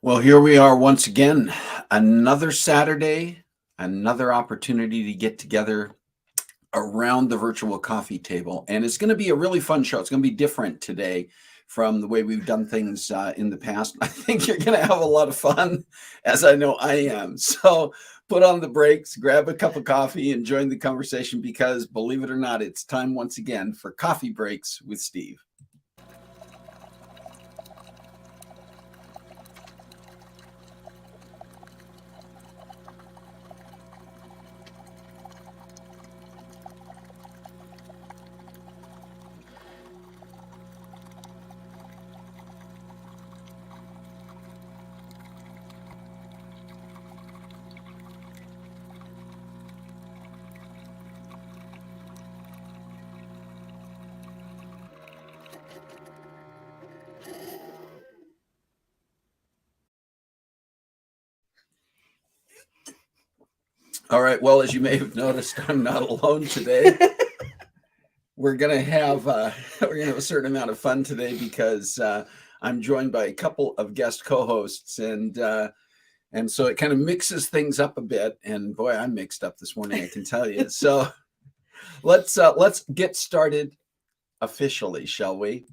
Well, here we are once again, another Saturday, another opportunity to get together around the virtual coffee table. And it's going to be a really fun show. It's going to be different today from the way we've done things in the past. I think you're going to have a lot of fun, as I know I am. So put on the brakes, grab a cup of coffee, and join the conversation because, believe it or not, it's time once again for Coffee Breaks with Steve. All right. Well, as you may have noticed, I'm not alone today. We're gonna have a certain amount of fun today because I'm joined by a couple of guest co-hosts, and so it kind of mixes things up a bit. And boy, I'm mixed up this morning, I can tell you. So let's get started officially, shall we?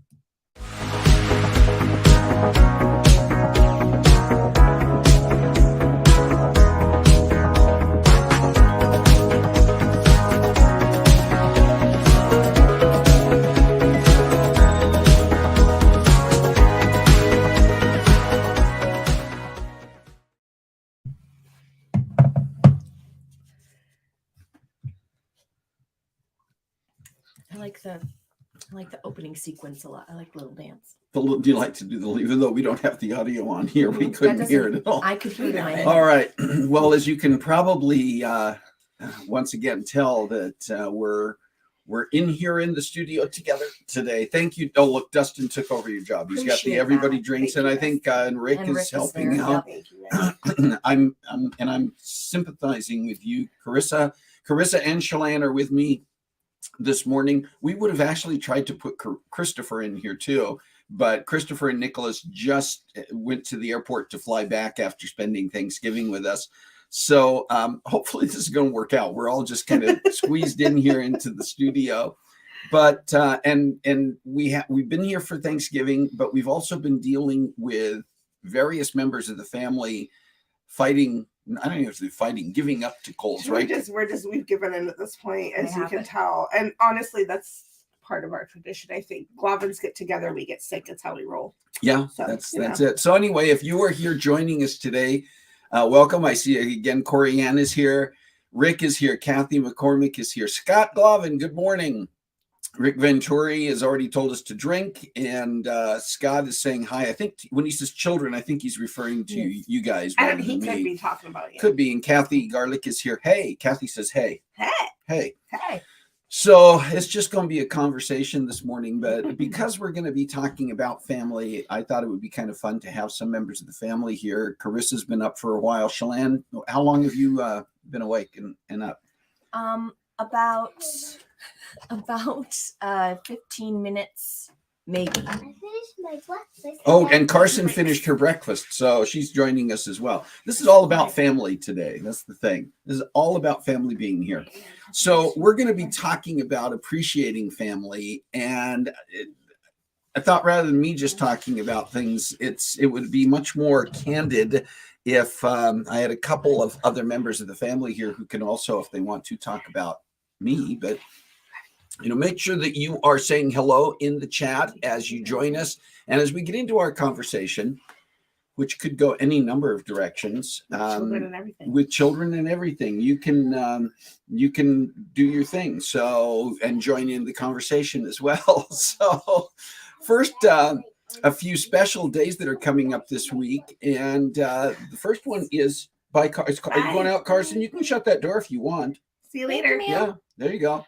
I like the opening sequence a lot. I like Little Dance. Do you like to do the, even though we don't have the audio on here, we couldn't hear it at all. I could hear it in my head. All right. Well, as you can probably once again tell that we're in here in the studio together today. Thank you. Oh, look, Dustin took over your job. He's got the Everybody Drinks, and I think and Rick is helping out. I'm sympathizing with you, Carissa. Carissa and Shalane are with me this morning. We would have actually tried to put Christopher in here too, but Christopher and Nicholas just went to the airport to fly back after spending Thanksgiving with us. So hopefully this is going to work out. We're all just kind of squeezed in here into the studio. But and we've been here for Thanksgiving, but we've also been dealing with various members of the family fighting. I don't even know fighting, giving up to colds, right? We've given in at this point, as you can tell. And honestly, that's part of our tradition. I think Glovins get together, we get sick. That's how we roll. Yeah, so, that's it. So anyway, if you are here joining us today, welcome. I see again, Corey Ann is here. Rick is here. Kathy McCormick is here. Scott Glovin, good morning. Rick Venturi has already told us to drink, and Scott is saying hi. I think when he says children, I think he's referring to you guys. And he could be talking about you. Could be. And Kathy Garlick is here. Hey, Kathy says hey. Hey. So it's just going to be a conversation this morning, but because we're going to be talking about family, I thought it would be kind of fun to have some members of the family here. Carissa's been up for a while. Shalane, how long have you been awake and up? About 15 minutes, maybe. I finished my breakfast. Oh, and Carson finished her breakfast, so she's joining us as well. This is all about family today. That's the thing. This is all about family being here. So we're going to be talking about appreciating family, and I thought rather than me just talking about things, it would be much more candid if I had a couple of other members of the family here who can also, if they want to, talk about me. But make sure that you are saying hello in the chat as you join us. And as we get into our conversation, which could go any number of directions, Children and everything. with children and everything, you can do your thing. So, and join in the conversation as well. So first, a few special days that are coming up this week. And the first one is by car. Are you going out, Carson? You can shut that door if you want. See you later. Yeah, there you go.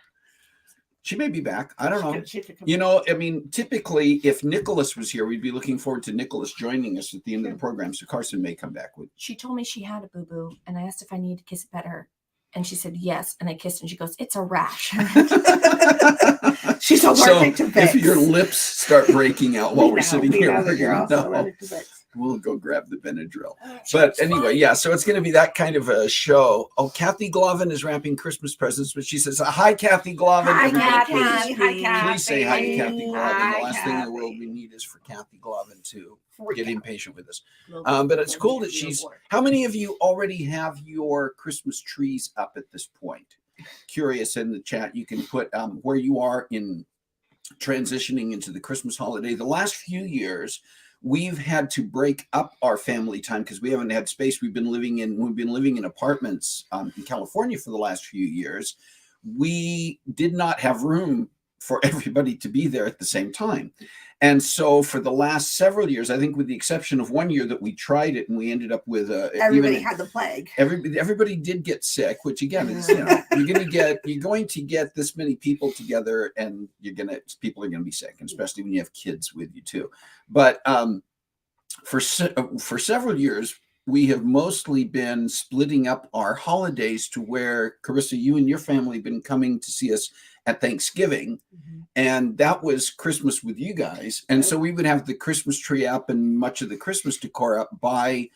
She may be back. I don't know. She could come I mean, typically, if Nicholas was here, we'd be looking forward to Nicholas joining us at the end of the program. So Carson may come back with. She told me she had a boo-boo, and I asked if I needed to kiss it better. And she said yes. And I kissed, and she goes, "It's a rash." She's allergic to If Vicks. your lips start breaking out while we're sitting here, that we're you're gonna also know. allergic to Vicks. We'll go grab the Benadryl. But anyway, yeah, so it's going to be that kind of a show. Oh, Kathy Glovin is wrapping Christmas presents, but she says, "Hi, Kathy Glovin." Hi, Everybody, Kathy. please- Hi, Kathy. Please say hi to Kathy Glovin. Hi, The last thing in the world Kathy. we need is for Kathy Glovin to Freak get out. impatient with us. But it's cool that she's. How many of you already have your Christmas trees up at this point? Curious in the chat, you can put where you are in transitioning into the Christmas holiday. The last few years, we've had to break up our family time because we haven't had space. We've been living in apartments in California for the last few years. We did not have room for everybody to be there at the same time. And so for the last several years, I think with the exception of one year that we tried it and we ended up with Everybody had the plague. everybody did get sick, which again is, you're going to get this many people together and people are going to be sick, and especially when you have kids with you too. But for several years, we have mostly been splitting up our holidays to where, Carissa, you and your family have been coming to see us at Thanksgiving. And that was Christmas with you guys. And so we would have the Christmas tree up and much of the Christmas decor up by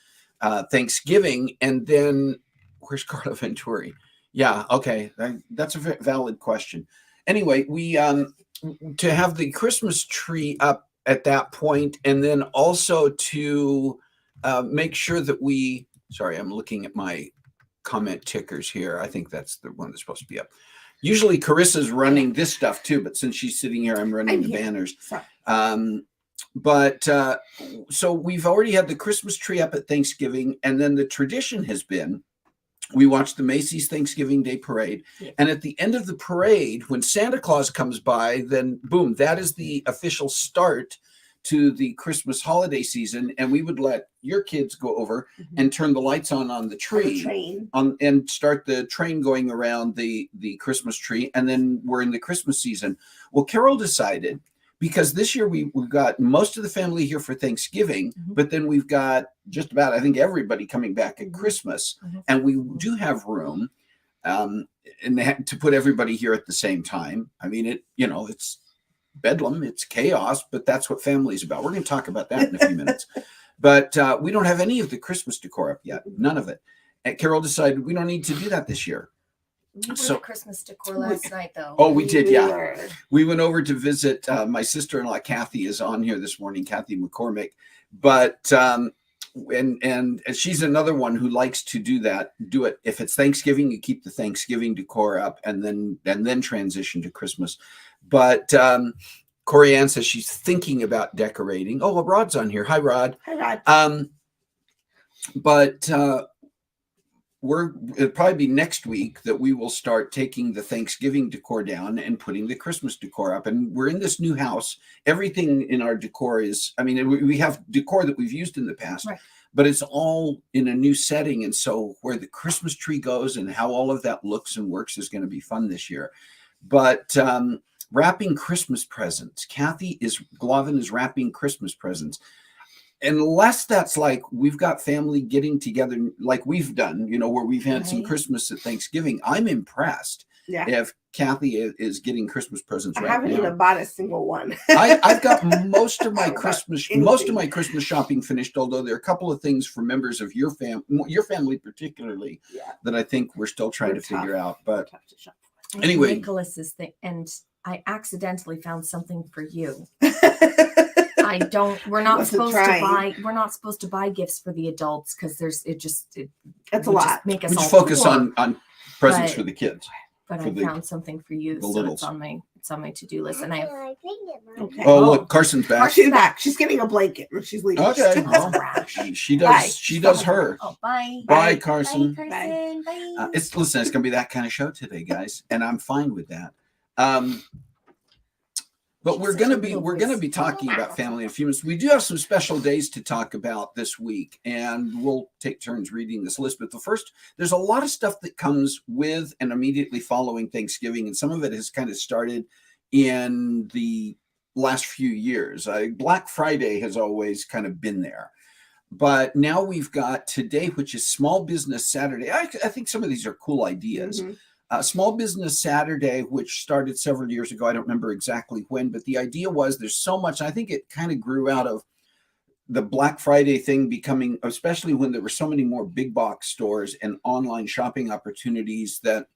Thanksgiving. And then where's Carla Venturi? Yeah, okay. That's a valid question. Anyway, we to have the Christmas tree up at that point, and then also to make sure that I'm looking at my comment tickers here. I think that's the one that's supposed to be up. Usually Carissa's running this stuff too, but since she's sitting here, I'm running the banners. So we've already had the Christmas tree up at Thanksgiving, and then the tradition has been we watch the Macy's Thanksgiving Day Parade. Yeah. And at the end of the parade, when Santa Claus comes by, then boom, that is the official start to the Christmas holiday season. And we would let your kids go over and turn the lights on the tree and start the train going around the Christmas tree. And then we're in the Christmas season. Well, Carol decided, because this year we've got most of the family here for Thanksgiving, but then we've got just about, I think, everybody coming back at Christmas. And we do have room and to put everybody here at the same time. I mean, it's bedlam, it's chaos, but that's what family is about. We're going to talk about that in a few minutes. But we don't have any of the Christmas decor up yet, none of it. And Carol decided we don't need to do that this year. We were Christmas decor last night, though. Oh, we did, yeah. We went over to visit my sister-in-law. Kathy is on here this morning, Kathy McCormick. But and she's another one who likes to do that. Do it if it's Thanksgiving, you keep the Thanksgiving decor up, and then transition to Christmas. But Corey Ann says she's thinking about decorating. Oh, well, Rod's on here. Hi, Rod. Hi, Rod. But it'll probably be next week that we will start taking the Thanksgiving decor down and putting the Christmas decor up. And we're in this new house. Everything in our decor is, I mean, we have decor that we've used in the past, right, but it's all in a new setting. And so where the Christmas tree goes and how all of that looks and works is going to be fun this year. But wrapping Christmas presents. Kathy Glovin is wrapping Christmas presents. Unless that's like we've got family getting together like we've done, where we've had some Christmas at Thanksgiving. I'm impressed if Kathy is getting Christmas presents right now. I haven't even bought a single one. I've got most of my Christmas shopping finished, although there are a couple of things for members of your family particularly, that I think we're still trying to figure out. But anyway, Nicholas's thing, and I accidentally found something for you. We're not supposed to buy gifts for the adults because that's a lot. Make us all focus on presents for the kids. But I found something for you, so it's It's on my to-do list, and I have. I think it might. Okay. Oh, look, Carson's back. She's back. She's getting a blanket when she's leaving. Okay. Oh, Well, she Bye. does. She does her. Oh, bye. Bye, Bye. Carson. Bye, Carson. Bye. Listen, it's gonna be that kind of show today, guys, and I'm fine with that. But we're Such gonna a be little talking about family in a few minutes. We do have some special days to talk about this week, and we'll take turns reading this list. But there's a lot of stuff that comes with and immediately following Thanksgiving, and some of it has kind of started in the last few years. Black Friday has always kind of been there. But now we've got today, which is Small Business Saturday. I think some of these are cool ideas. Mhm. Small Business Saturday, which started several years ago. I don't remember exactly when, but the idea was there's so much. I think it kind of grew out of the Black Friday thing becoming, especially when there were so many more big box stores and online shopping opportunities that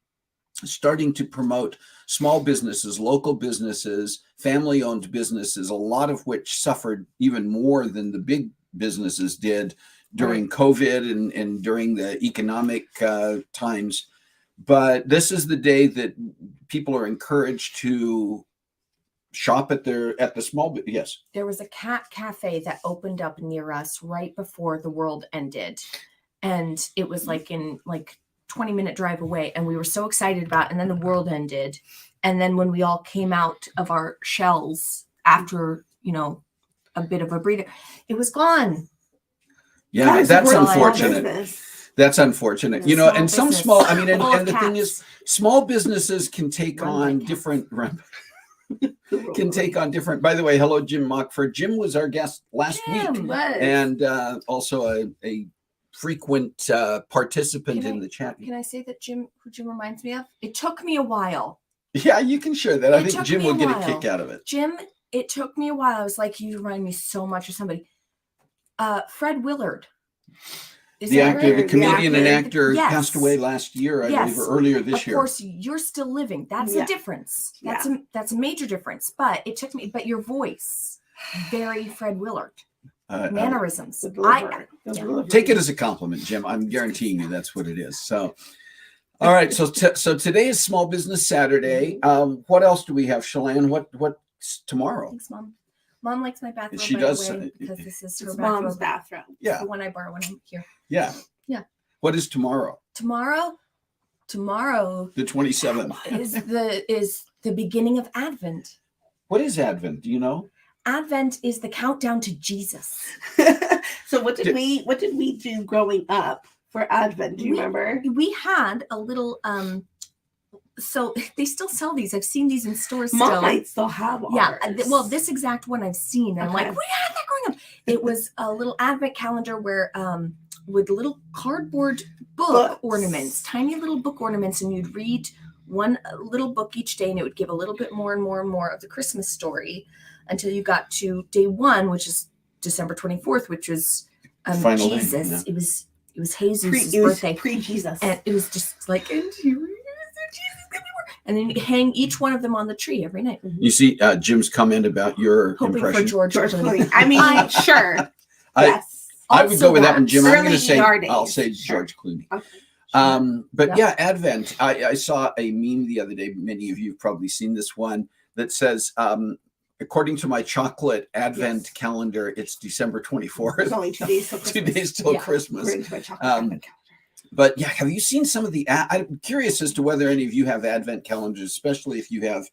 starting to promote small businesses, local businesses, family-owned businesses, a lot of which suffered even more than the big businesses did during COVID and during the economic times. But this is the day that people are encouraged to shop at the small. Yes. There was a cat cafe that opened up near us right before the world ended, and it was like 20-minute drive away, and we were so excited about it. And then the world ended, and then when we all came out of our shells after a bit of a breather, it was gone. Yeah, Guys, that's we're in small unfortunate. business. That's unfortunate. Yeah, small And some business. small, I mean, and Full of the thing is, cats. small businesses can take Run by on cats. different, by the way, hello, Jim Mockford. Jim was our guest last week, Jim. and also a frequent participant in the chat. Can I say that who Jim reminds me of? It took me a while. Yeah, you can share that. I It think took Jim me a will get a while. kick out of it. Jim, it took me a while. I was like, you remind me so much of somebody. Fred Willard. Is The that actor, right? the comedian and actor Yes. passed away last year, I Yes. believe, or earlier this Of year. course, you're still living. That's Yeah. a difference. That's a major difference. But it took me. But your voice, very Fred Willard. Mannerisms. The delivery. Take it as a compliment, Jim. I'm guaranteeing you that's what it is. So, all right. So today is Small Business Saturday. What else do we have, Shalane? What's tomorrow? Thanks, Mom. Mom likes my bathrobe. She by does, the way, because this is her It's bathrobe. mom's bathroom. Yeah. The one I borrow when I'm here. Yeah. Yeah. What is tomorrow? Tomorrow The 27th. is the beginning of Advent. What is Advent? Do you know? Advent is the countdown to Jesus. So what did we do growing up for Advent? Do you remember? We had a little so they still sell these. I've seen these in stores Mom still. might still have ours. Yeah, well, this exact one I've seen. I'm like, Okay. we had that growing up. It was a little Advent calendar where with little cardboard book Books. ornaments, tiny little book ornaments, and you'd read one little book each day, and it would give a little bit more and more and more of the Christmas story until you got to day 1, which is December 24th, which was Final day, Jesus. yeah. It was Jesus' birthday. Pre-Jesus. And it was just like, and then you hang each one of them on the tree every night, You see Jim's comment about your hoping impression. for George Clooney. Clooney. I mean, sure. Yes. I would go with that one, Jim. I'm going to Early say ER days. I'll say Sure. George Clooney. Okay. But Yep. yeah, Advent. I saw a meme the other day. Many of you have probably seen this one that says, according to my chocolate Advent Yes. calendar, it's December 24th. It's only 2 days till Christmas. 2 days till Yeah. Christmas. According to my chocolate Um, Advent calendar. But yeah, have you seen some of the? I'm curious as to whether any of you have Advent calendars, especially if you have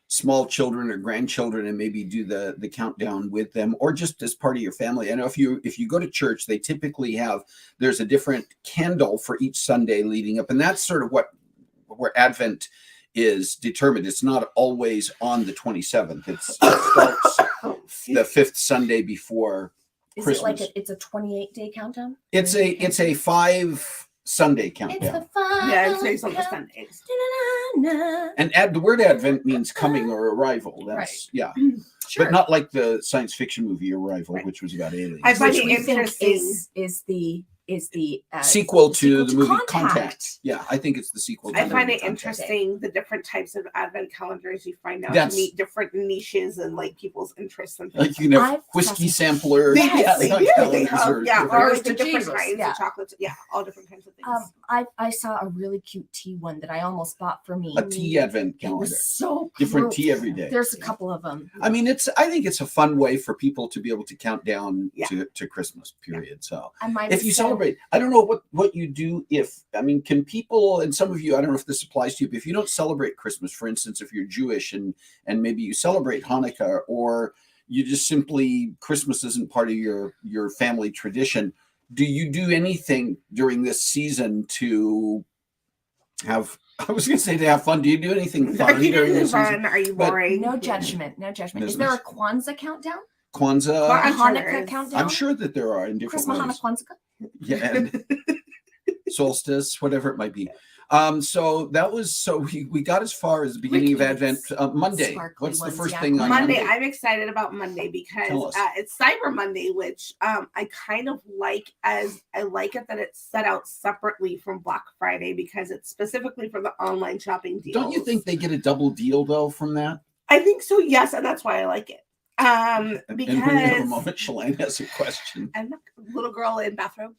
small children or grandchildren, and maybe do the countdown with them, or just as part of your family. I know if you go to church, they typically there's a different candle for each Sunday leading up, and that's sort of where Advent is determined. It's not always on the 27th. It starts the 5th Sunday before Is Christmas. it like it's a 28-day countdown? It's a 5 Sunday It's countdown. the final Yeah, it's based on the countdown. Sundays. Na-na-na-na. And the word Advent means coming or arrival. That's yeah, Sure. but not like the science fiction movie Arrival, Right. which was about aliens. I find Which it we think interesting. is the is the sequel to the movie Contact. Contact. Yeah, I think it's the sequel. To I the find movie it Contact. interesting the different types of advent calendars you find out That's- to meet different niches and like people's interests and Like things. you can have I've whiskey fascinated- sampler. They, Yes. they like do. They calendars have, or yeah, different- or Yours the to different Jesus, kinds yeah. of chocolates. Yeah, all different kinds of things. I saw a really cute tea one that I almost bought for me. a tea advent It calendar. was so Different cute. tea every day. There's a couple of them. I mean, I think it's a fun way for people to be able to count down Yeah. to Christmas period. So I might if have you said- celebrate, I don't know what you do can people, and some of you, I don't know if this applies to you, but if you don't celebrate Christmas, for instance, if you're Jewish and maybe you celebrate Hanukkah, or you just simply, Christmas isn't part of your family tradition, do you do anything during this season to have, I was going to say to have fun. Do you do anything Are fun you during doing this season? fun? Are you But- boring? No judgment. No judgment. Is Business. there a Kwanzaa countdown? Kwanzaa? Well, I'm sure there Hanukkah is. countdown? I'm sure that there are in different Christmas, ways. Hanukkah, Kwanzaa? Yeah, and solstice, whatever it might be. So that was, so we got as far as the beginning of Advent. Wickedness. Monday. Sparkly What's the ones, first yeah. thing on Monday, Monday? I'm excited about Monday Tell because us. it's Cyber Monday, which I kind of like, as I like it that it's set out separately from Black Friday because it's specifically for the online shopping deals. Don't you think they get a double deal though from that? I think so, yes, and that's why I like it. And when you have a Because moment, Shalane has a question. I'm a little girl in bathrobe.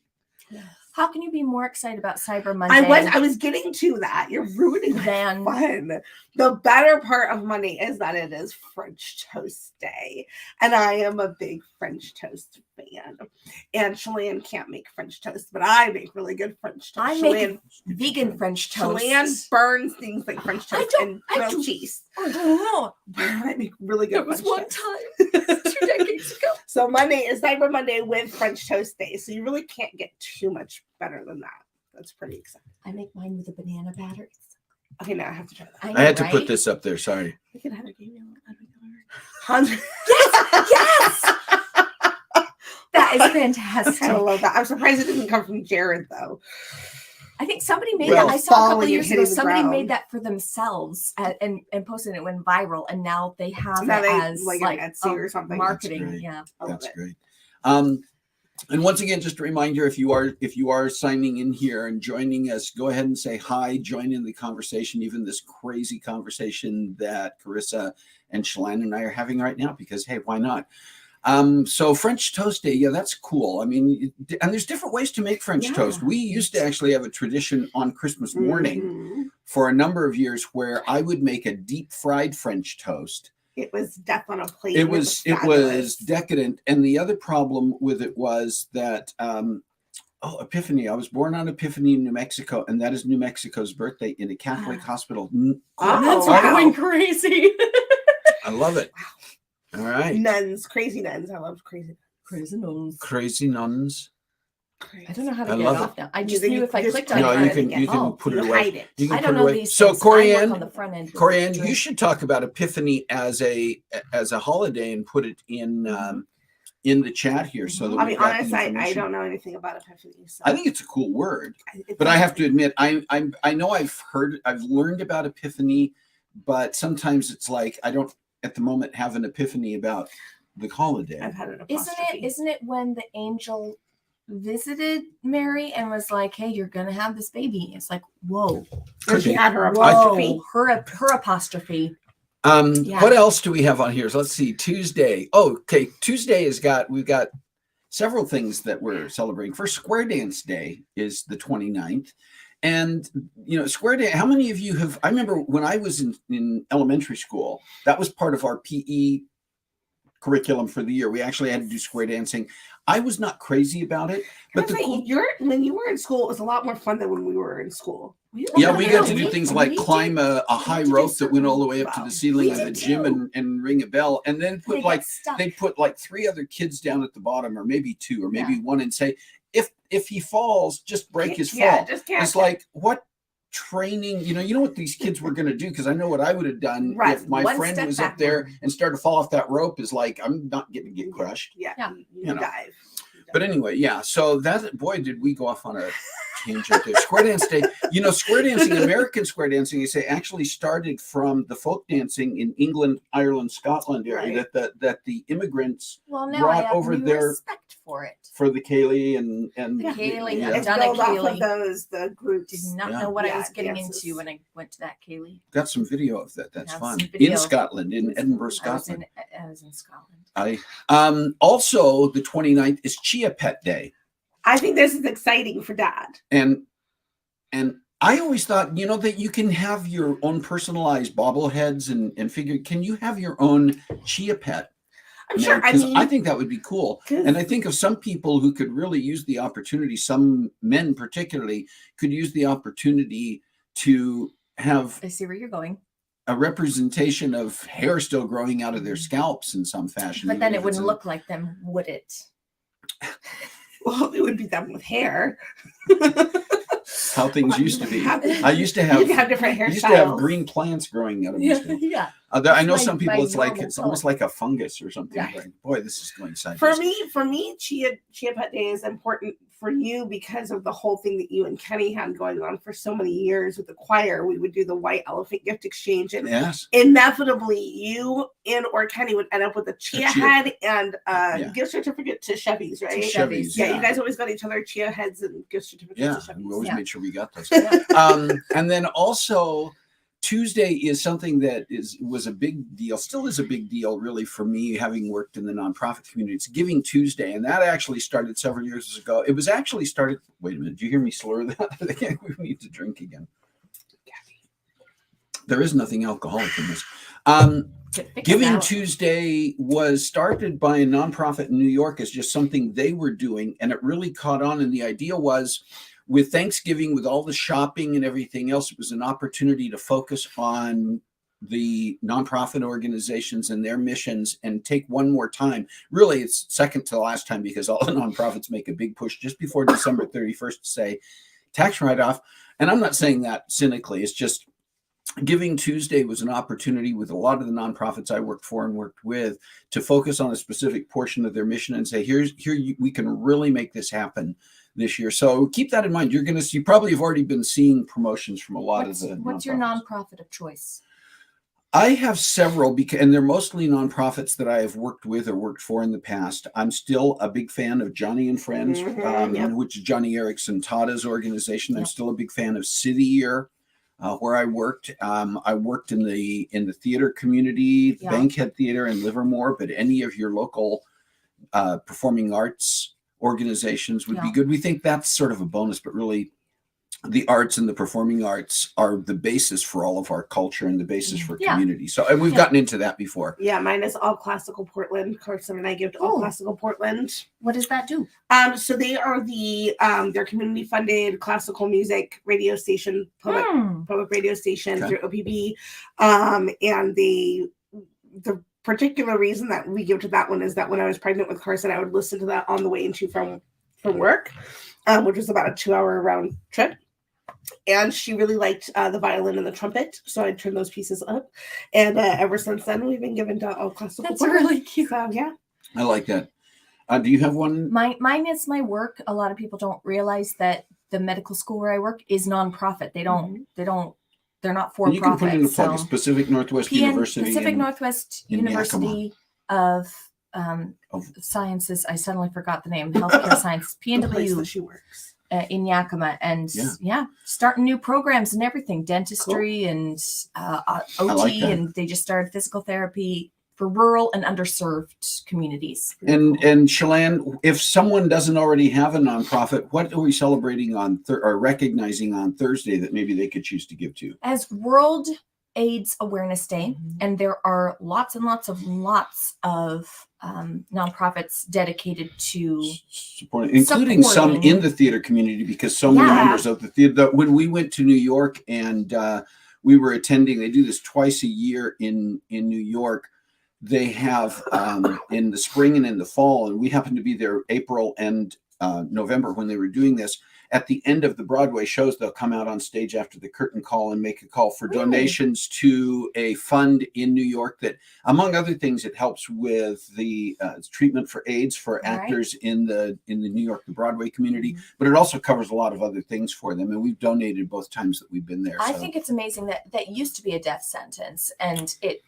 How can you be more excited about Cyber Monday I was getting to that. You're ruining my than fun. The better part of Monday is that it is French Toast Day, and I am a big French toast fan. And Shalane can't make French toast, but I make really good French toast. I make vegan French toast? Shalane burns things like French I toast don't- and I grilled don't- cheese. I don't know. I make really good. There was French one toast. time 2 decades ago. So Monday is Cyber Monday with French Toast Day. So you really can't get too much better than that. That's pretty exciting. I make mine with a banana batter. Okay, now I have to try that. I, I know, had to put right? this up there. Sorry. Look at Heather gave me a little Heather. Yes! That is I fantastic. love that. I'm surprised it didn't come from Jared though. I think somebody made Well- that. I saw a couple Falling and years ago. hitting the Somebody ground. made that for themselves and posted it. It went viral, and now they have Now it they as like like an Etsy or something. marketing. great. Yeah. I love That's it. great. And once again, just a reminder, if you are signing in here and joining us, go ahead and say hi, join in the conversation, even this crazy conversation that Carissa and Shalane and I are having right now, because hey, why not? So French Toast Day, yeah, that's cool. I mean, and there's different ways to make French Yeah. toast. We used to actually have a tradition on Christmas morning Mhm. for a number of years where I would make a deep fried French toast. It was death on a plate. It and was fabulous. decadent, and the other problem with it was that Epiphany. I was born on Epiphany, New Mexico, and that is New Mexico's birthday in a Catholic hospital. Oh, That's wow. going crazy. I love it. All right, Nuns, crazy nuns. I love crazy. Crazy nuns. crazy nuns. I don't know how to I get it love off now. I You just think knew you if I just clicked put on No, it, you I can would get you can home. put it You away. hide it. You can I put don't it know away. these So things. I work Corianne, on the front end. with Corianne, you drink. should talk about Epiphany as a holiday and put it in the chat here. So that I'll we've be got the honest, I information. don't know anything about Epiphany. So I think it's a cool word. it's But I have to amazing. admit, I know I've learned about Epiphany, but sometimes it's like I don't at the moment have an epiphany about the holiday. I've had an Isn't apostrophe. isn't it when the angel visited Mary and was like, "Hey, you're gonna have this baby"? It's like, whoa, Or she be. had her whoa, apostrophe. her apostrophe. Yeah. What else do we have on here? So let's see. Tuesday. Oh, okay. Tuesday we've got several things that we're celebrating. First, Square Dance Day is the 29th. And Square Dance, how many of you have? I remember when I was in elementary school, that was part of our PE curriculum for the year. We actually had to do square dancing. I was not crazy about it, but the cool, when you were in school, it was a lot more fun than when we were in school. yeah, we got to do we- things like we climb a high to do rope that went all the way up to certain- the ceiling we of the did gym too. and ring a bell, and then They put get like stuck. they put like 3 other kids down at the bottom, or maybe 2, or maybe Yeah. 1, and say, if he falls, just break his fall. Yeah, just can't. It's like, what training, you know what these kids were going to do, because I know what I would have done Right, if my one friend step was up there and started to fall off that rope. Is like, I'm not getting to get crushed. Yeah, Yeah. you You know. dive. But anyway, yeah, so that, boy, did we go off on a tangent there. Square Dance Day. You know, square dancing, American square dancing, you say, actually started from the folk dancing in England, Ireland, Scotland area that the immigrants Well, now I brought have over new there respect for it. for the Ceilidh and The Ceilidh, yeah. I've It's done built a off of Ceilidh. those, the Did groups. not Yeah. know what I Yeah, was getting dances. into when I went to that Ceilidh. Got some video of that. That's Have fun. some video. In Scotland, in Edinburgh, I was Scotland. in Scotland. Also the 29th is Chia Pet Day. I think this is exciting for Dad. And I always thought, you know, that you can have your own personalized bobbleheads and figure. Can you have your own Chia Pet? I'm sure. I Because mean, I think that would be cool. 'cause- And I think of some people who could really use the opportunity, some men particularly, could use the opportunity to have I see where you're going. a representation of hair still growing out of their scalps in some fashion. But then even it if it's wouldn't a- look like them, would it? well, it would be them with hair. how things used to be. Have- I used to You have can have different I used to have hairstyles. green plants growing out of my scalp. yeah. I know It's some my- people my it's like normal it's almost color. like a fungus or something. Yeah. Like, boy, this is going sideways. For me, Chia Pet Day is important for you because of the whole thing that you and Kenny had going on for so many years with the choir. We would do the White Elephant gift exchange, and Yes. inevitably, you and or Kenny would end up with a chia chia. head and a Yeah. gift certificate to Chevy's, right? Chevy's, Yeah, you guys always got each other chia heads and gift certificates Yeah, to we Chevy's. always Yeah. made sure we got those. Yeah. And then also Tuesday is something that was a big deal, still is a big deal, really, for me, having worked in the nonprofit community. It's Giving Tuesday, and that actually started several years ago. It was actually started. Wait a minute, did you hear me slur that? I think we need to drink again. There is nothing alcoholic in this. Giving Tuesday was started by a nonprofit in New York as just something they were doing, and it really caught on. And the idea was, with Thanksgiving, with all the shopping and everything else, it was an opportunity to focus on the nonprofit organizations and their missions and take one more time. Really, it's second to last time because all the nonprofits make a big push just before December 31st to say tax write-off. And I'm not saying that cynically. It's just Giving Tuesday was an opportunity with a lot of the nonprofits I worked for and worked with to focus on a specific portion of their mission and say, we can really make this happen this year. So keep that in mind. You're going to see, you probably have already been seeing promotions from a lot of the What's your nonprofits. nonprofit of choice? I have several, and they're mostly nonprofits that I have worked with or worked for in the past. I'm still a big fan of Johnny and Friends, Yep. which is Johnny Erickson Tada's organization. I'm Yep. still a big fan of City Year, where I worked. I worked in the theater community, Yeah. Bankhead Theater in Livermore, but any of your local performing arts organizations would be Yeah. good. We think that's sort of a bonus, but really the arts and the performing arts are the basis for all of our culture and the basis for Yeah. community. So, and we've Yeah. gotten into that before. Yeah, mine is All Classical Portland. Carson and I give to All Oh. Classical Portland. What does that do? So they are they're community funded classical music radio station, public radio station Okay. through OPB. And the particular reason that we give to that one is that when I was pregnant with Carson, I would listen to that on the way into from work, which was about a 2-hour round trip. And she really liked the violin and the trumpet, so I turned those pieces up. And ever since then, we've been given to All Classical. That's Portland. really cute. So, yeah. I like that. Do you have one? Mine is my work. A lot of people don't realize that the medical school where I work is nonprofit. They're not for And you can profit. put in a plug. So It's Pacific Northwest University. Pacific in- Northwest in University of Sciences. I suddenly forgot the name. Healthcare Science. The place PNW that she works. in Yakima, and Yeah. starting new programs and everything, dentistry and OT, like that. and they just started physical therapy for rural and underserved communities. And Shalane, if someone doesn't already have a nonprofit, what are we celebrating on or recognizing on Thursday that maybe they could choose to give to? As World AIDS Awareness Day, and there are lots and lots of nonprofits dedicated to Supporting, including some Supporting. in the theater community, because so many Yeah. members of the theater. When we went to New York and we were attending, they do this twice a year in New York. They have in the spring and in the fall, and we happened to be there April and November when they were doing this. At the end of the Broadway shows, they'll come out on stage after the curtain call and make a call for donations to a fund in New York that, among other things, it helps with the treatment for AIDS for actors in the New York, the Broadway community, but it also covers a lot of other things for them. And we've donated both times that we've been there. I think it's amazing that used to be a death sentence, and it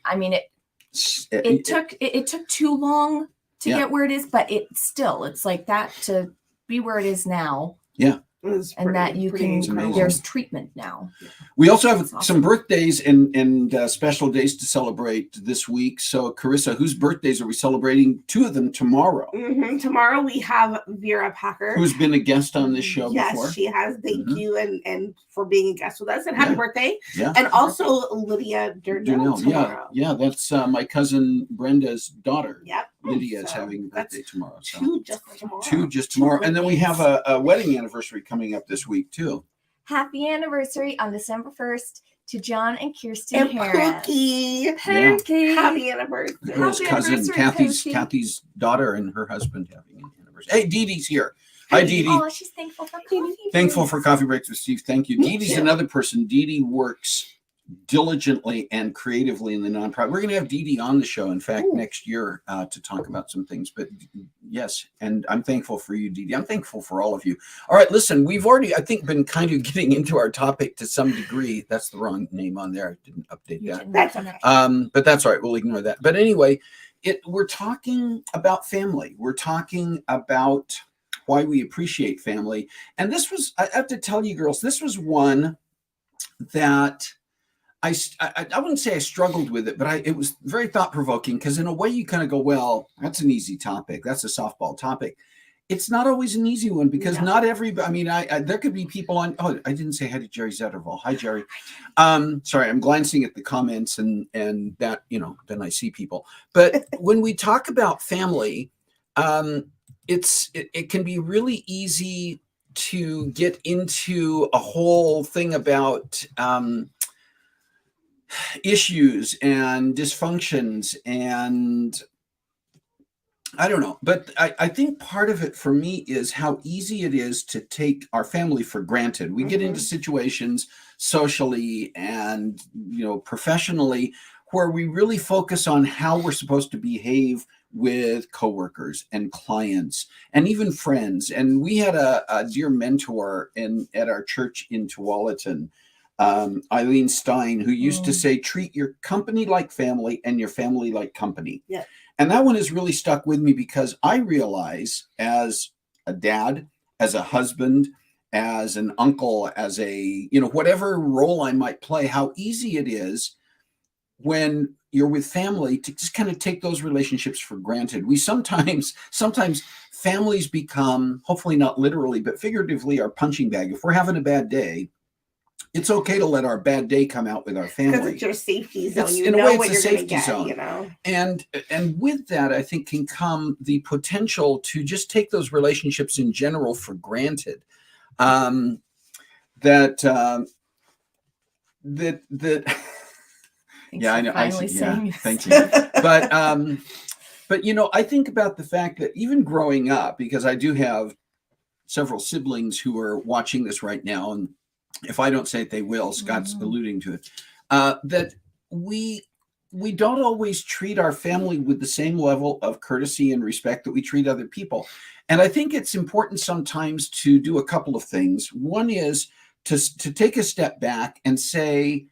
took too long to get where it is, but it's like that to be where it is now. Yeah. And that you can, there's treatment now. We also have some birthdays and special days to celebrate this week. So, Carissa, whose birthdays are we celebrating? 2 of them tomorrow. Tomorrow we have Vera Packer, who's been a guest on this show before. Yes, she has. Thank you and for being a guest with us, and happy birthday. Yeah. And also Lydia Durnell tomorrow. Yeah, that's my cousin Brenda's daughter. Yep. Lydia is having a birthday tomorrow. So. 2 just tomorrow. 2 just tomorrow. And then we have a wedding anniversary coming up this week too. Happy anniversary on December 1st to John and Kirsten Harris. Pookie. Happy anniversary. His cousin Kathy's daughter and her husband having an anniversary. Hey, Dee Dee's here. Hi, Dee Dee. Oh, she's thankful for coffee. Thankful for Coffee Breaks with Steve. Thank you. Dee Dee's another person. Dee Dee works diligently and creatively in the nonprofit. We're going to have Dee Dee on the show, in fact, next year to talk about some things. But yes, and I'm thankful for you, Dee Dee. I'm thankful for all of you. All right, listen, we've already, I think, been kind of getting into our topic to some degree. That's the wrong name on there. I didn't update that. That's okay. But that's all right. We'll ignore that. But anyway, we're talking about family. We're talking about why we appreciate family. And this was, I have to tell you, girls, this was one that I wouldn't say I struggled with it, but it was very thought-provoking because in a way you kind of go, well, that's an easy topic. That's a softball topic. It's not always an easy one because not everybody, I mean, there could be people on, I didn't say hi to Jerry Zettervall. Hi, Jerry. Sorry, I'm glancing at the comments and that, then I see people. But when we talk about family, it can be really easy to get into a whole thing about issues and dysfunctions, and I don't know, but I think part of it for me is how easy it is to take our family for granted. We get into situations socially and professionally where we really focus on how we're supposed to behave with coworkers and clients and even friends. And we had a dear mentor at our church in Tualatin, Eileen Stein, who used to say, treat your company like family and your family like company. Yeah. And that one has really stuck with me because I realize as a dad, as a husband, as an uncle, as a, whatever role I might play, how easy it is when you're with family to just kind of take those relationships for granted. We sometimes families become, hopefully not literally, but figuratively, our punching bag. If we're having a bad day, it's okay to let our bad day come out with our family. Because it's your safety zone. In a way, it's a safety zone. And with that, I think can come the potential to just take those relationships in general for granted. That yeah, I know. Thank you. But I think about the fact that even growing up, because I do have several siblings who are watching this right now, and if I don't say it, they will. Scott's alluding to it. That we don't always treat our family with the same level of courtesy and respect that we treat other people. And I think it's important sometimes to do a couple of things. One is to take a step back and say,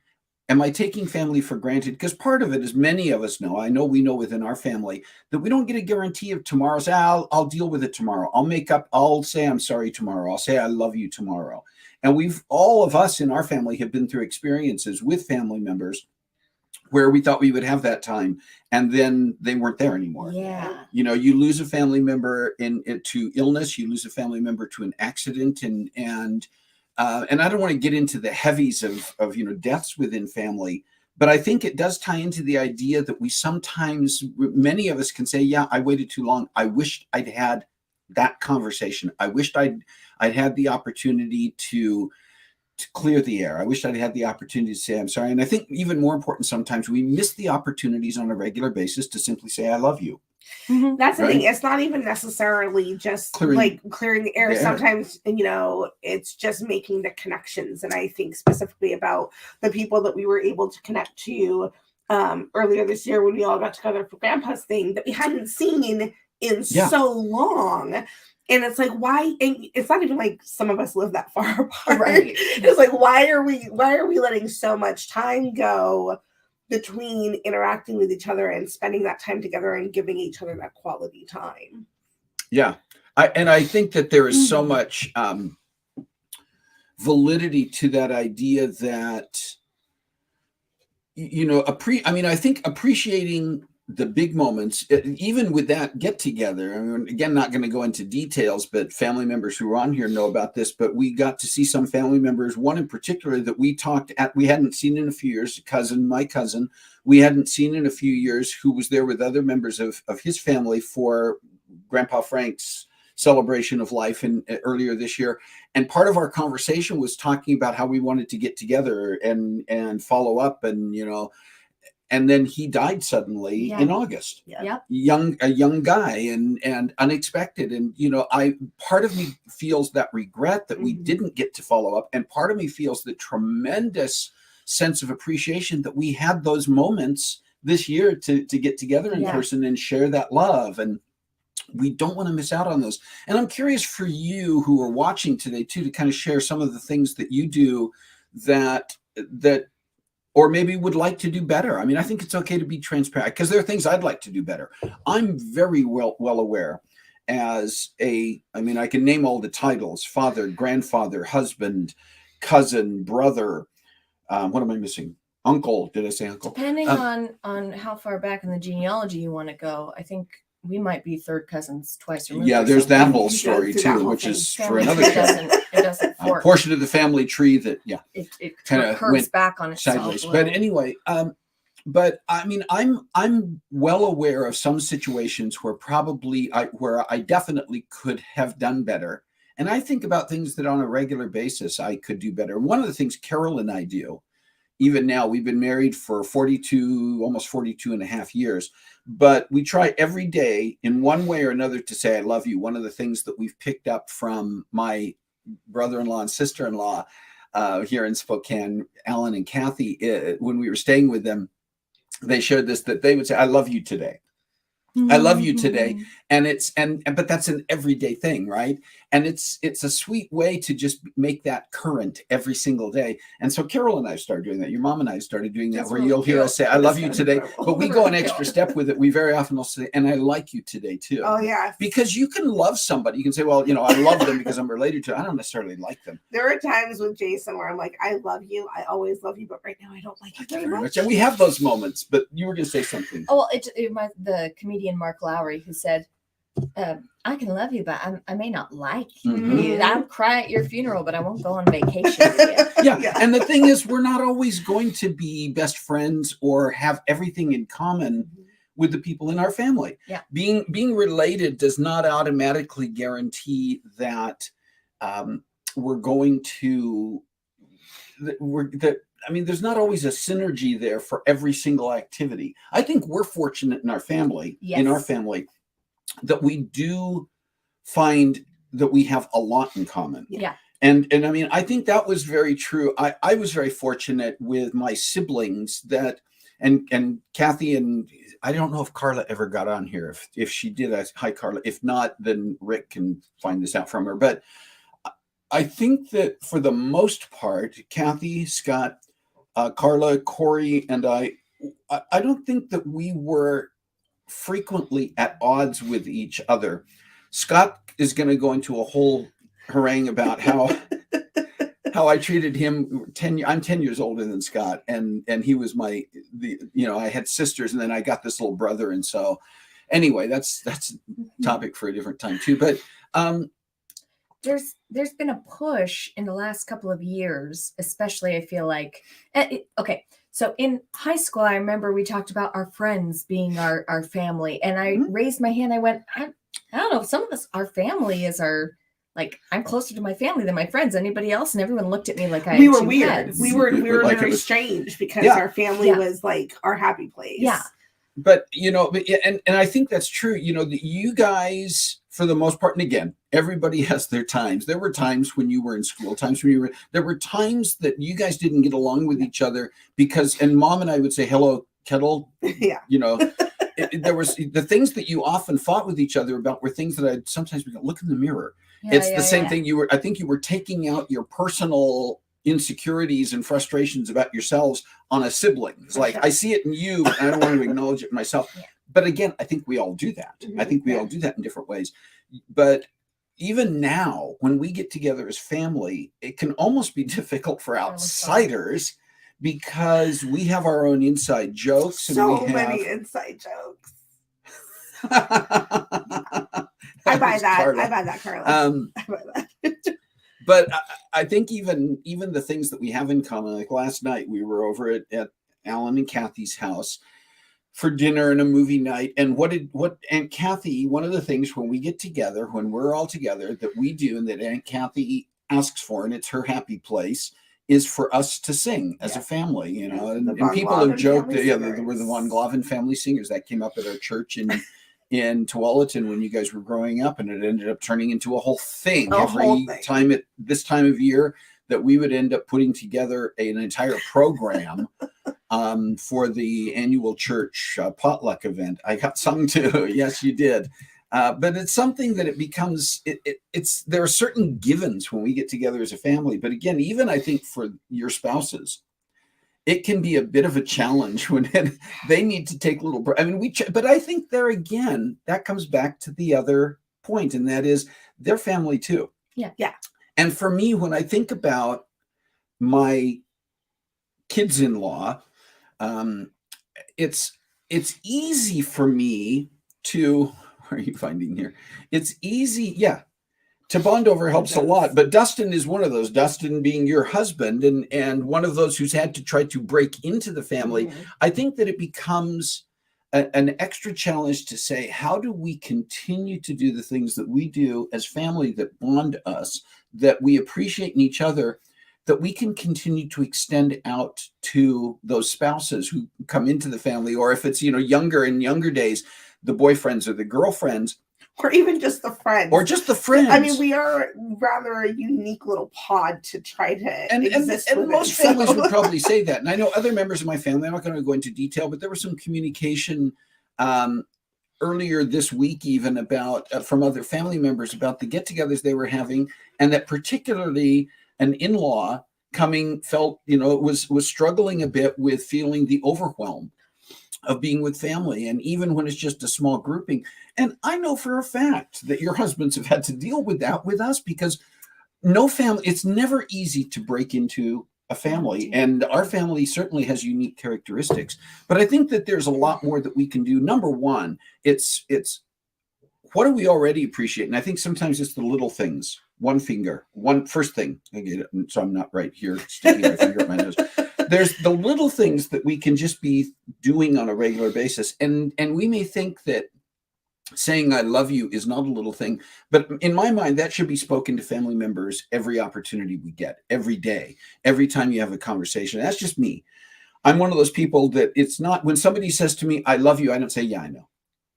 am I taking family for granted? Because part of it is many of us know, we know within our family, that we don't get a guarantee of tomorrow. Say, I'll deal with it tomorrow. I'll say I'm sorry tomorrow. I'll say I love you tomorrow. And all of us in our family have been through experiences with family members where we thought we would have that time and then they weren't there anymore. Yeah. You lose a family member to illness, you lose a family member to an accident, and I don't want to get into the heavies of deaths within family, but I think it does tie into the idea that we sometimes, many of us can say, yeah, I waited too long. I wished I'd had that conversation. I wished I'd had the opportunity to clear the air. I wished I'd had the opportunity to say, I'm sorry. And I think even more important, sometimes we miss the opportunities on a regular basis to simply say, I love you. Mhm. That's the Right. thing. It's not even necessarily just Clearing like clearing the air. the air. Sometimes, it's just making the connections. And I think specifically about the people that we were able to connect to earlier this year when we all got together for Grandpa's thing that we hadn't seen in Yeah. so long. And it's like, why? And it's not even like some of us live that far apart. Right. It's like, why are we letting so much time go between interacting with each other and spending that time together and giving each other that quality time? Yeah. I think that there is so Mhm. much validity to that idea that, I think appreciating the big moments, even with that get together. I mean, again, not going to go into details, but family members who are on here know about this. But we got to see some family members, one in particular that we hadn't seen in a few years, my cousin, we hadn't seen in a few years, who was there with other members of his family for Grandpa Frank's celebration of life earlier this year. And part of our conversation was talking about how we wanted to get together and follow up, and then he died suddenly in August. Yep. A young guy and unexpected. And part of me feels that regret that we Mhm. didn't get to follow up, and part of me feels the tremendous sense of appreciation that we had those moments this year to get together in Yeah. person and share that love. And we don't want to miss out on those. And I'm curious for you who are watching today too, to kind of share some of the things that you do that or maybe would like to do better. I mean, I think it's okay to be transparent, because there are things I'd like to do better. I'm very well aware I can name all the titles: father, grandfather, husband, cousin, brother. What am I missing? Uncle. Did I say uncle? Depending on how far back in the genealogy you want to go, I think we might be third cousins twice removed. Yeah, or there's that something. whole He story does do that too, whole which thing. is for Family another tree show. it doesn't fork. Portion of the family tree that It kinda curves went back on itself. sideways. a But little. anyway, but I mean, I'm well aware of some situations where I definitely could have done better. And I think about things that on a regular basis I could do better. One of the things Carol and I do, even now, we've been married for almost 42 and a half years, but we try every day in one way or another to say, I love you. One of the things that we've picked up from my brother-in-law and sister-in-law here in Spokane, Alan and Kathy, when we were staying with them, they shared this, that they would say, I love you today. I love you today. Mm-hmm. But that's an everyday thing, right? And it's a sweet way to just make that current every single day. And so Carol and I started doing that. Your mom and I started doing that, That's where really you'll hear cute. us say, I love you That's today. incredible. But we go an extra step with it. We very often will say, and I like you today too. Oh yeah. Because you can love somebody. You can say, well, I love them because I'm related to them. I don't necessarily like them. There are times with Jason where I'm like, I love you. I always love you, but right now I don't like you Thank you very very much. much. And we have those moments, but you were going to say something. Oh, well, it reminds the comedian Mark Lowry, who said, I can love you, but I may not like Mhm. you. I'll cry at your funeral, but I won't go on vacation with you. Yeah. And the thing is, we're not always going to be best friends or have everything in common with the people in our family. Yeah. Being related does not automatically guarantee that we're going to there's not always a synergy there for every single activity. I think we're fortunate in our family, Yes. that we do find that we have a lot in common. Yeah. And I mean, I think that was very true. I was very fortunate with my siblings and Kathy, and I don't know if Carla ever got on here. If she did, hi Carla. If not, then Rick can find this out from her. But I think that for the most part, Kathy, Scott, Carla, Corey, and I don't think that we were frequently at odds with each other. Scott is going to go into a whole harangue about how I treated him. I'm 10 years older than Scott, and he was I had sisters, and then I got this little brother, and so anyway, that's a topic for a different time too. But there's been a push in the last couple of years, especially I feel like. Okay, so in high school, I remember we talked about our friends being our family, and I raised my hand. I went, I don't know, some of us, our family is our, like, I'm closer to my family than my friends. Anybody else? And everyone looked at me like we had were two weird. heads. We were Like it very was- strange because Yeah. our family Yeah. was like our happy place. Yeah. but and I think that's true. You guys, for the most part, and again, everybody has their times. There were times when you were in school, times when there were times that you guys didn't get along with each other and Mom and I would say, hello, kettle. Yeah. There was the things that you often fought with each other about were things that I'd sometimes be look in the mirror. It's the same thing. I think you were taking out your personal insecurities and frustrations about yourselves on a sibling. It's like, I see it in you, but I don't want to acknowledge it myself. Yeah. But again, I think we all do that. I think we all do that in different ways. But even now, when we get together as family, it can almost be difficult for outsiders because we have our own inside jokes. So many inside jokes. I buy that. Carla. I buy that, Carla. I buy that. But I think even the things that we have in common, like last night, we were over at Alan and Kathy's house for dinner and a movie night. And Aunt Kathy, one of the things when we get together, when we're all together, that we do and that Aunt Kathy asks for, and it's her happy place, is for us to sing as a family, and people have joked that there were the Von Gloven family singers that came up at our church in Tualatin when you guys were growing up, and it ended up turning into a whole thing time at this time of year that we would end up putting together an entire program for the annual church potluck event. I got sung to. Yes, you did. But it's something that it becomes, it's there are certain givens when we get together as a family. But again, even I think for your spouses, it can be a bit of a challenge when they need to take little, but I think there again, that comes back to the other point, and that is they're family too. Yeah. Yeah. And for me, when I think about my kids-in-law, it's easy for me to, what are you finding here? It's easy, to bond over helps a lot. But Dustin is one of those, Dustin being your husband and one of those who's had to try to break into the family. Mm-hmm. I think that it becomes an extra challenge to say, how do we continue to do the things that we do as family that bond us, that we appreciate in each other, that we can continue to extend out to those spouses who come into the family, or if it's, younger days, the boyfriends or the girlfriends. Or even just the friends. Or just the friends. I mean, we are rather a unique little pod to try to exist and most families would probably say that. And I know other members of my family, I'm not going to go into detail, but there was some communication earlier this week even about from other family members about the get-togethers they were having, and that particularly an in-law was struggling a bit with feeling the overwhelm of being with family, and even when it's just a small grouping. And I know for a fact that your husbands have had to deal with that with us, because no family, it's never easy to break into a family, and our family certainly has unique characteristics. But I think that there's a lot more that we can do. Number one, it's what do we already appreciate? And I think sometimes it's the little things. First thing. I get it. So I'm not right here sticking my finger up my nose. There's the little things that we can just be doing on a regular basis. And we may think that saying I love you is not a little thing, but in my mind, that should be spoken to family members every opportunity we get, every day, every time you have a conversation. That's just me. I'm one of those people that it's not, when somebody says to me, I love you, I don't say, yeah, I know.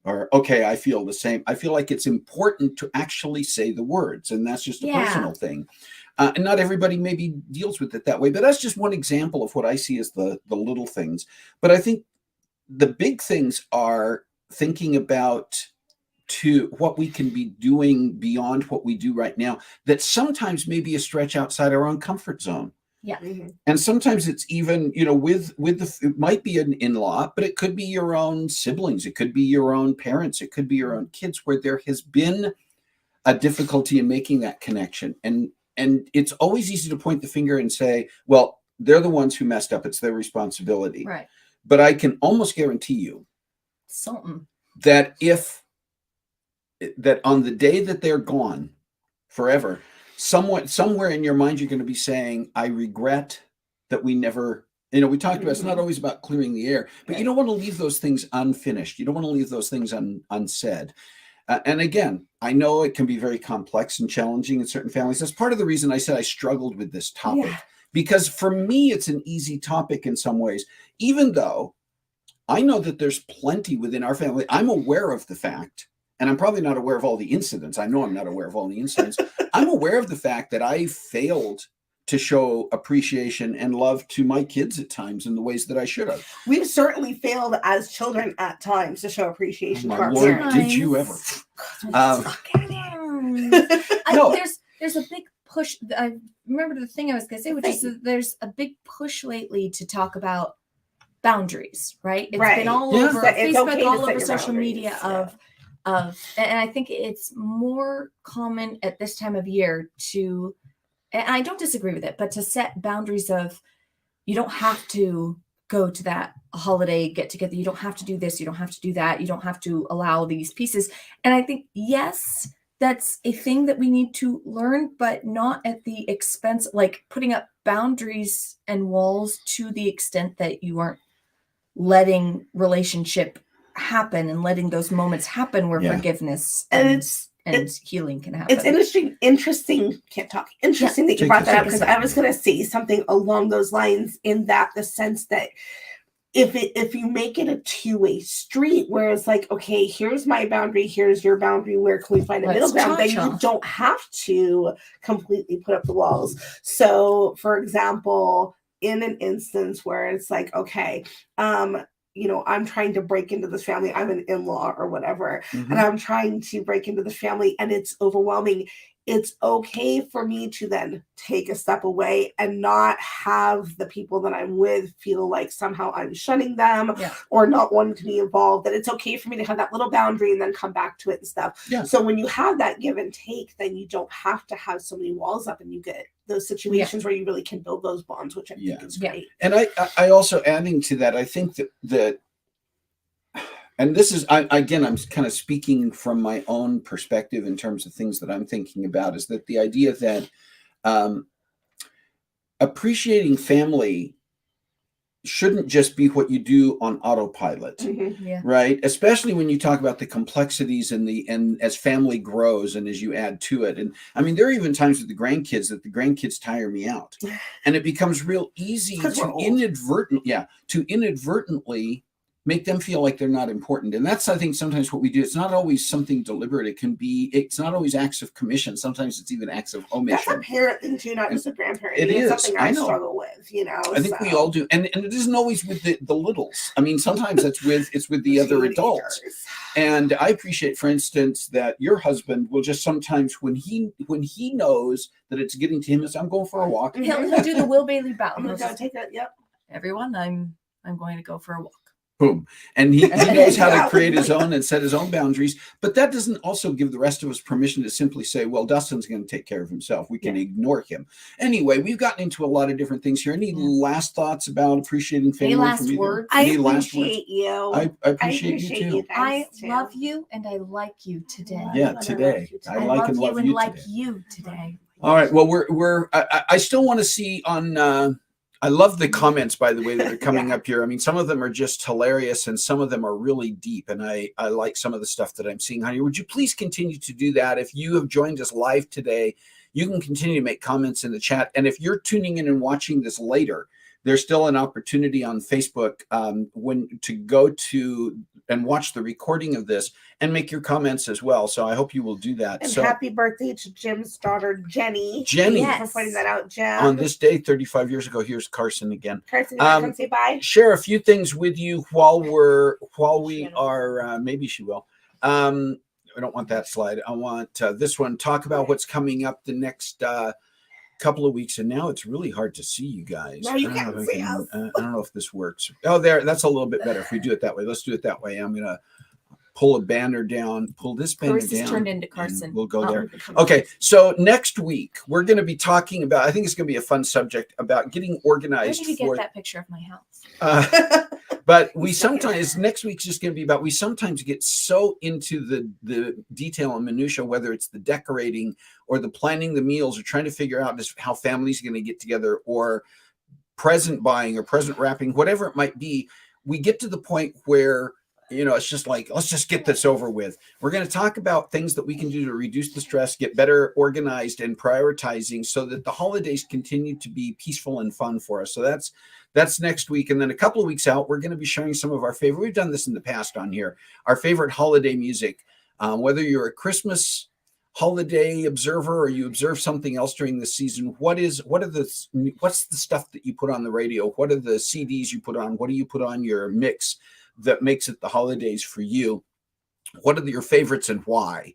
Or, okay, I feel the same. I feel like it's important to actually say the words, and that's just a personal thing. And not everybody maybe deals with it that way, but that's just one example of what I see as the little things. But I think the big things are thinking about what we can be doing beyond what we do right now, that sometimes may be a stretch outside our own comfort zone. Yeah. Mm-hmm. And sometimes it's even, it might be an in-law, but it could be your own siblings. It could be your own parents. It could be your own kids, where there has been a difficulty in making that connection. And it's always easy to point the finger and say, well, they're the ones who messed up. It's their responsibility. Right. But I can almost guarantee you that that on the day that they're gone forever, somewhere in your mind, you're going to be saying, I regret that we never, we talked about, it's not always about clearing the air, but you don't want to leave those things unfinished. You don't want to leave those things unsaid. And again, I know it can be very complex and challenging in certain families. That's part of the reason I said I struggled with this topic, because for me, it's an easy topic in some ways, even though I know that there's plenty within our family. I'm aware of the fact, and I'm probably not aware of all the incidents. I know I'm not aware of all the incidents. I'm aware of the fact that I failed to show appreciation and love to my kids at times in the ways that I should have. We've certainly failed as children at times to show appreciation Oh to my our Lord, parents. did you ever? No. There's a big push. I remember the thing I was going to say, which is that there's a big push lately to talk about boundaries, right? It's Right. been all Yeah. over That it's Facebook, okay to all set over your social media boundaries, and I think it's more common at this time of year to, and I don't disagree with it, but to set boundaries of, you don't have to go to that holiday get together. You don't have to do this. You don't have to do that. You don't have to allow these pieces. And I think, yes, that's a thing that we need to learn, but not at the expense, like putting up boundaries and walls to the extent that you aren't letting relationship happen and letting those moments happen where Yeah. forgiveness And and healing can happen. It's interesting, can't talk. Interesting that you Take brought that up, this. because I was going to say something along those lines, in that the sense that if you make it a two-way street where it's like, okay, here's my boundary, here's your boundary, where can we find a Let's middle ground, then cha-cha. you don't have to completely put up the walls. So for example, in an instance where it's like, okay, I'm trying to break into this family, I'm an in-law or whatever, Mhm. and I'm trying to break into the family and it's overwhelming. It's okay for me to then take a step away and not have the people that I'm with feel like somehow I'm shunning them Yeah. or not wanting to be involved. That it's okay for me to have that little boundary and then come back to it and stuff. Yeah. So when you have that give and take, then you don't have to have so many walls up, and you get those situations where you really can build those bonds, which I think is Yeah. great. And I also, adding to that, I think that and this is, I'm kind of speaking from my own perspective in terms of things that I'm thinking about, is that the idea that appreciating family shouldn't just be what you do on autopilot. Mhm. Yeah. Right, especially when you talk about the complexities and as family grows and as you add to it. And I mean, there are even times with the grandkids that the grandkids tire me out, and it becomes real easy 'Cause we're to old. inadvertently make them feel like they're not important. And that's, I think, sometimes what we do. It's not always something deliberate. It's not always acts of commission. Sometimes it's even acts of That's a omission. parent thing too, not just a grandparent. It It's is. something I I know. struggle with, I think we all do, and it isn't always with the littles. I mean, sometimes it's with the other adults. And I appreciate, for instance, that your husband will just sometimes, when he knows that it's getting to him, is, I'm going for a walk. He'll do the Will Bailey bow. I'm He'll gonna go just, take that. Yep. everyone, I'm going to go for a walk. Boom. And he knows how to Wow. create his own and set his own boundaries. But that doesn't also give the rest of us permission to simply say, well, Dustin's going to take care of himself. We can ignore him. Anyway, we've gotten into a lot of different things here. Any last thoughts about appreciating family? Any last from either? words? I Any last words? appreciate you. I appreciate you too. you I guys too. love you and I like you today. Yeah, And I today. love you I today. like and love and you like today. you today. All right. Well, I still want to see on. I love the comments, by the way, that are coming up here. I mean, some of them are just hilarious and some of them are really deep. And I like some of the stuff that I'm seeing on here. Would you please continue to do that? If you have joined us live today, you can continue to make comments in the chat. And if you're tuning in and watching this later, there's still an opportunity on Facebook when to go to and watch the recording of this and make your comments as well. So I hope you will do that. And So happy birthday to Jim's daughter, Jenny. Jenny, Thank you for pointing that out, Jim. on this day 35 years ago, here's Carson again. Carson, you want to come say bye? Share a few things with you while we are maybe she will. I don't want that slide. I want this one. Talk about what's coming up the next couple of weeks, and now it's really hard to see you guys. Now you I don't know can't if I see us. I don't know if this works. Oh, there, that's a little bit better if we do it that way. Let's do it that way. I'm gonna pull a banner down, pull this banner Chris down. has turned into and Carson. we'll go there. Uh-oh. Okay, so next week we're going to be talking about, I think it's going to be a fun subject about getting Where organized did you for get that picture of my house? but we He's stuck in sometimes, next week's just going to be about, we sometimes get so into the detail and minutia, whether it's the decorating or the planning the meals or trying to figure out just how families are going to get together or present buying or present wrapping, whatever it might be. We get to the point where it's just like, let's just get this over with. We're going to talk about things that we can do to reduce the stress, get better organized and prioritizing so that the holidays continue to be peaceful and fun for us. So that's next week. And then a couple of weeks out, we're going to be sharing some of our favorite, we've done this in the past on here, our favorite holiday music. Whether you're a Christmas holiday observer or you observe something else during the season, what's the stuff that you put on the radio? What are the CDs you put on? What do you put on your mix that makes it the holidays for you? What are your favorites and why?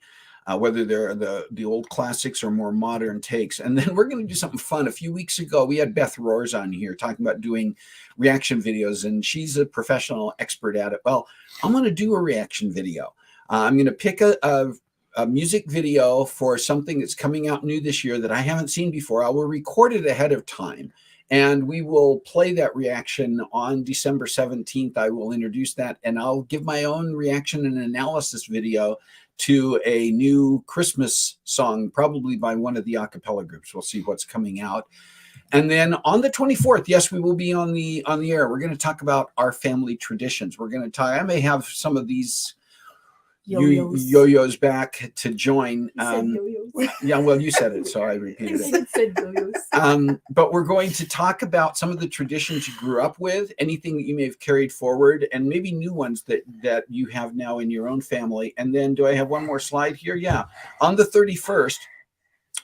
Whether they're the old classics or more modern takes. And then we're going to do something fun. A few weeks ago, we had Beth Roars on here talking about doing reaction videos, and she's a professional expert at it. Well, I'm going to do a reaction video. I'm going to pick a music video for something that's coming out new this year that I haven't seen before. I will record it ahead of time, and we will play that reaction on December 17th. I will introduce that, and I'll give my own reaction and analysis video to a new Christmas song, probably by one of the a cappella groups. We'll see what's coming out. And then on the 24th, yes, we will be on the air. We're going to talk about our family traditions. We're going to talk, I may have some of these yo-yos back to join. Yeah, well, you said it, so I repeated it. But we're going to talk about some of the traditions you grew up with, anything that you may have carried forward, and maybe new ones that you have now in your own family. And then do I have one more slide here? Yeah. On the 31st,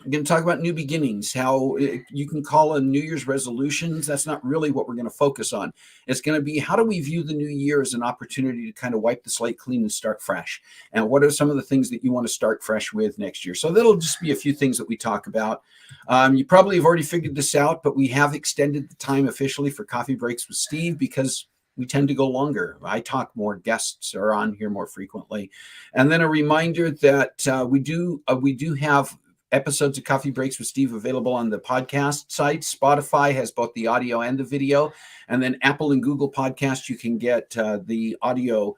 I'm going to talk about new beginnings, how you can call them New Year's resolutions. That's not really what we're going to focus on. It's going to be, how do we view the new year as an opportunity to kind of wipe the slate clean and start fresh? And what are some of the things that you want to start fresh with next year? So that'll just be a few things that we talk about. You probably have already figured this out, but we have extended the time officially for Coffee Breaks with Steve because we tend to go longer. I talk more, guests are on here more frequently. And then a reminder that we do have episodes of Coffee Breaks with Steve available on the podcast site. Spotify has both the audio and the video. And then Apple and Google Podcasts, you can get the audio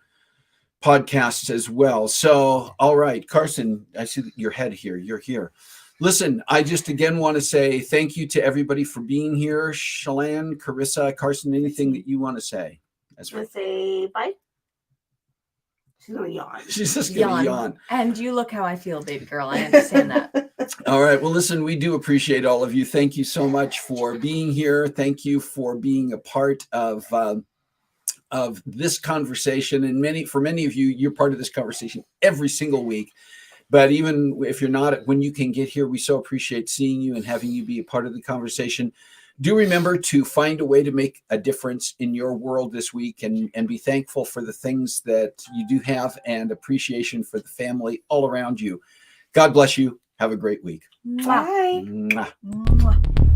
podcasts as well. So, all right, Carson, I see your head here. You're here. Listen, I just again want to say thank you to everybody for being here. Shalane, Carissa, Carson, anything that you want to say? I say bye. She's going to yawn. She's just going to yawn. And you look how I feel, baby girl. I understand that. All right. Well, listen, we do appreciate all of you. Thank you so much for being here. Thank you for being a part of this conversation. And for many of you, you're part of this conversation every single week. But even if you're not, when you can get here, we so appreciate seeing you and having you be a part of the conversation. Do remember to find a way to make a difference in your world this week and be thankful for the things that you do have and appreciation for the family all around you. God bless you. Have a great week. Bye. Mwah. Mwah.